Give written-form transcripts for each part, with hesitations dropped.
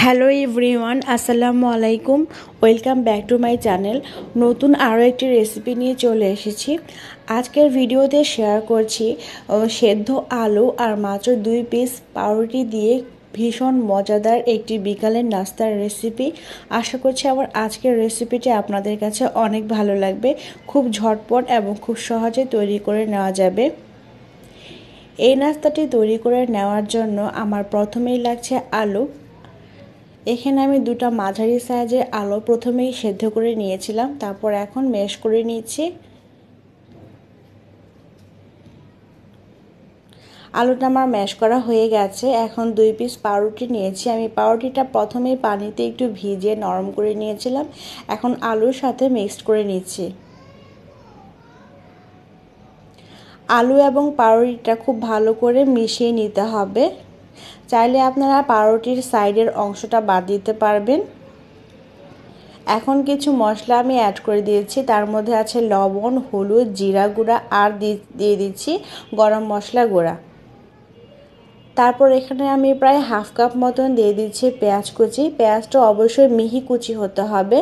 Hello everyone, আসসালামু আলাইকুম। Welcome back to my channel. নতুন আরও একটি রেসিপি নিয়ে চলে এসেছি। আজকের ভিডিওতে শেয়ার করছি সেদ্ধ আলু আর মাত্র 2 পিস পাউরুটি দিয়ে ভীষণ মজাদার একটি বিকালের নাস্তার রেসিপি। আশা করছি আমার আজকের রেসিপিটি আপনাদের কাছে অনেক ভালো লাগবে। খুব ঝটপট এবং খুব সহজে তৈরি করে নেওয়া যাবে। এই নাস্তাটি তৈরি করে নেওয়ার জন্য আমার প্রথমেই লাগছে আলু। এখানে আমি দুটো মাঝারি সাইজের আলু প্রথমেই সেদ্ধ করে নিয়েছিলাম, তারপর এখন ম্যাশ করে নিয়েছি। আলুটা আমার ম্যাশ করা হয়ে গেছে। এখন 2 পিস পাউরুটি নিয়েছি। আমি পাউরুটিটা প্রথমেই পানিতে একটু ভিজিয়ে নরম করে নিয়েছিলাম, এখন আলুর সাথে মিক্সড করে নিচ্ছি। আলু এবং পাউরুটিটা খুব ভালো করে মিশিয়ে নিতে হবে। চাইলে আপনারা পাউরুটির সাইডের অংশটা বাদ দিতে পারবেন। এখন কিছু মশলা আমি অ্যাড করে দিয়েছি। তার মধ্যে আছে লবণ, হলুদ, জিরা গুঁড়া আর দিয়ে দিচ্ছি গরম মশলা গুঁড়া। তারপর এখানে আমি প্রায় হাফ কাপ মতন দিয়ে দিচ্ছি পেঁয়াজ কুচি। পেঁয়াজটা অবশ্যই মিহি কুচি হতে হবে।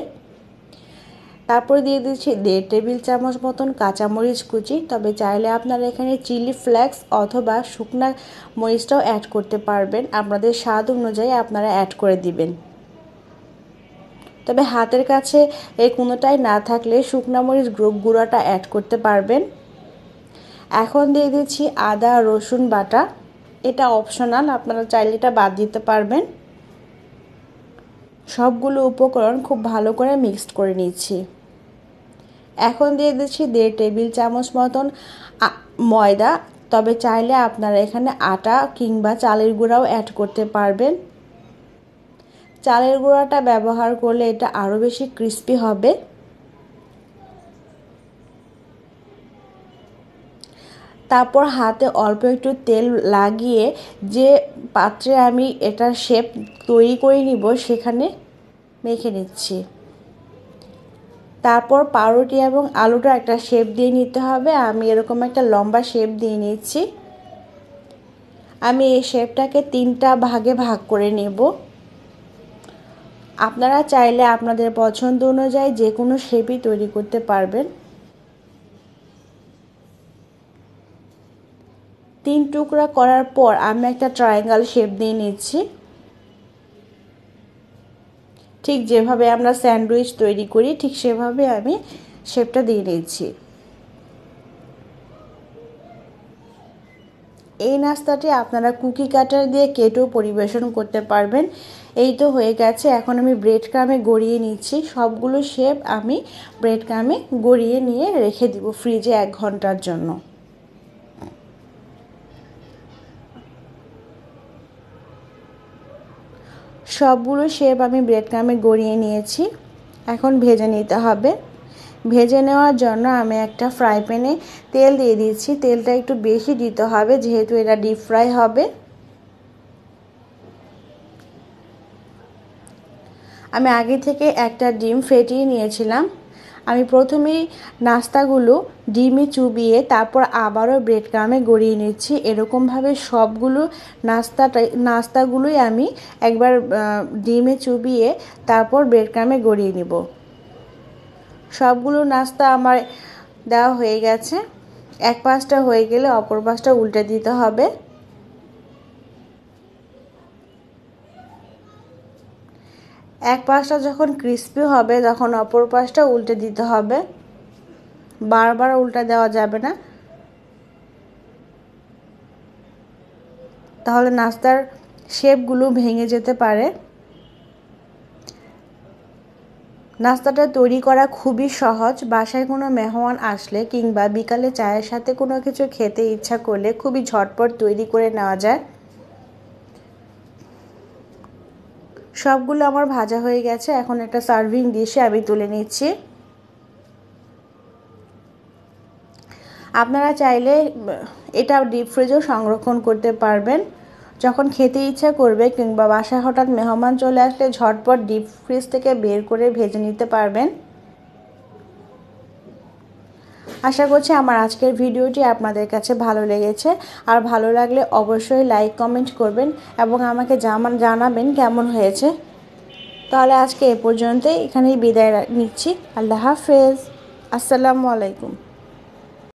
তারপর দিয়ে দিচ্ছি 1.5 টেবিল চামচ মতন কাঁচামরিচ কুচি। তবে চাইলে আপনারা এখানে চিলি ফ্লেক্স অথবা শুকনা মরিচটাও অ্যাড করতে পারবেন। আপনাদের স্বাদ অনুযায়ী আপনারা অ্যাড করে দিবেন। তবে হাতের কাছে এই কোনোটাই না থাকলে শুকনা মরিচ গুঁড়াটা অ্যাড করতে পারবেন। এখন দিয়ে দিচ্ছি আদা রসুন বাটা। এটা অপশনাল, আপনারা চাইলে এটা বাদ দিতে পারবেন। সবগুলো উপকরণ খুব ভালো করে মিক্সড করে নিচ্ছি। এখন দিয়ে দিচ্ছি 1.5 টেবিল চামচ মতন ময়দা। তবে চাইলে আপনারা এখানে আটা কিংবা চালের গুঁড়াও অ্যাড করতে পারবেন। চালের গুঁড়াটা ব্যবহার করলে এটা আরও বেশি ক্রিস্পি হবে। তারপর হাতে অল্প একটু তেল লাগিয়ে যে পাত্রে আমি এটার শেপ তৈরি করে নিব সেখানে মেখে নিচ্ছি। তারপর পাউরুটি এবং আলুটা একটা শেপ দিয়ে নিতে হবে। আমি এরকম একটা লম্বা শেপ দিয়ে নিচ্ছি। আমি এই শেপটাকে 3টা ভাগে ভাগ করে নেব। আপনারা চাইলে আপনাদের পছন্দ অনুযায়ী যে কোনো শেপই তৈরি করতে পারবেন। 3 টুকরা করার পর আমি একটা ট্রায়াঙ্গেল শেপ দিয়ে নিচ্ছি। ঠিক যেভাবে আমরা স্যান্ডউইচ তৈরি করি ঠিক সেভাবে আমি শেপটা দিয়ে নিচ্ছি। এই নাস্তাটি আপনারা কুকি কাটার দিয়ে কেটেও পরিবেশন করতে পারবেন। এই তো হয়ে গেছে। এখন আমি ব্রেড ক্রামে গড়িয়ে নিচ্ছি। সবগুলো শেপ আমি ব্রেড ক্রামে গড়িয়ে নিয়ে রেখে দিব ফ্রিজে 1 ঘন্টার জন্য। সবগুলো শেপ আমি ব্রেড ক্রামে গড়িয়ে নিয়েছি। এখন ভেজে নিতে হবে। ভেজে নেওয়ার জন্য আমি একটা ফ্রাই প্যানে তেল দিয়ে দিচ্ছি। তেলটা একটু বেশি দিতে হবে যেহেতু এটা ডিপ ফ্রাই হবে। আমি আগে থেকে একটা ডিম ফেটিয়ে নিয়েছিলাম। আমি প্রথমেই নাস্তাগুলো ডিমে চুবিয়ে তারপর আবারও ব্রেড ক্রামে গড়িয়ে নিচ্ছি। এরকমভাবে সবগুলো নাস্তাগুলোই আমি একবার ডিমে চুবিয়ে তারপর ব্রেড ক্রামে গড়িয়ে নিব। সবগুলো নাস্তা আমার দেওয়া হয়ে গেছে। এক পাশটা হয়ে গেলে অপর পাশটা উল্টে দিতে হবে। এক পাশটা যখন ক্রিস্পি হবে তখন অপর পাশটা উল্টে দিতে হবে। বারবার উল্টা দেওয়া যাবে না, তাহলে নাস্তার শেপগুলো ভেঙে যেতে পারে। নাস্তাটা তৈরি করা খুবই সহজ। বাসায় কোনো মেহমান আসলে কিংবা বিকালে চায়ের সাথে কোনো কিছু খেতে ইচ্ছা করলে খুবই ঝটপট তৈরি করে নেওয়া যায়। সবগুলো আমার ভাজা হয়ে গেছে। এখন একটা সার্ভিং ডিশে আমি তুলে নিচ্ছি। আপনারা চাইলে এটা ডিপ ফ্রিজেও সংরক্ষণ করতে পারবেন। যখন খেতে ইচ্ছা করবে কিংবা বাসায় হঠাৎ মেহমান চলে আসলে ঝটপট ডিপ ফ্রিজ থেকে বের করে ভেজে নিতে পারবেন। আশা করছি আমার আজকের ভিডিওটি আপনাদের কাছে ভালো লেগেছে। আর ভালো লাগলে অবশ্যই লাইক কমেন্ট করবেন এবং আমাকে জানাবেন কেমন হয়েছে। তাহলে আজকে এ পর্যন্তই, এখানেই বিদায় নিচ্ছি। আল্লাহ হাফেজ। আসসালামু আলাইকুম।